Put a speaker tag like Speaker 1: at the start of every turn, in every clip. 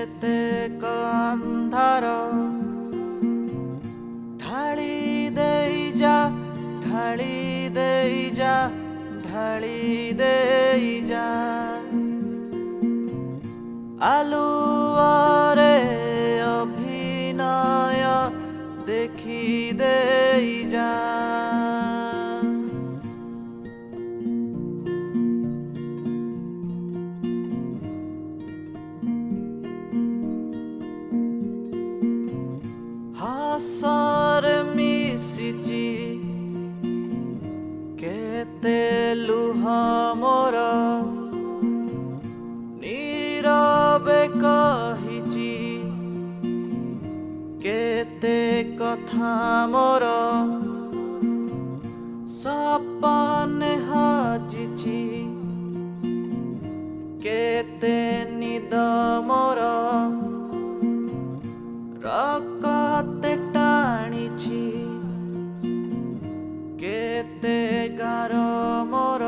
Speaker 1: କେତେକ ଅନ୍ଧାର ଢାଳି ଦେଇ ଯା, ଢାଳି ଦେଇ ଯା, ଢାଳି ଦେଇ ଯା। ଆଲୁଅରେ ଅଭିନୟ ଦେଖି ଦେଇ ଯା। ହସରେ ମିଶିଛି କେତେ ଲୁହ ମୋର, नीरवे कहिची केते कथा मोर। सपने हजिची केते निद मोर। रकते टाणीची केते गार मोर।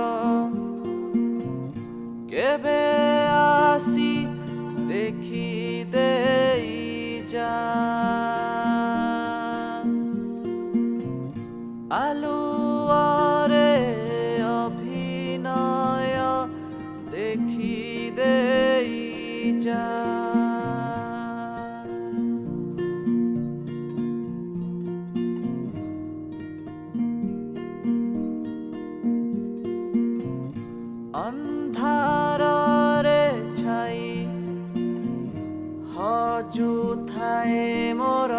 Speaker 1: केबे आसी देखी देई जा। आलुअरे अभिनय देखी देई जा। अन्धारे छाई हजु थाए मोर।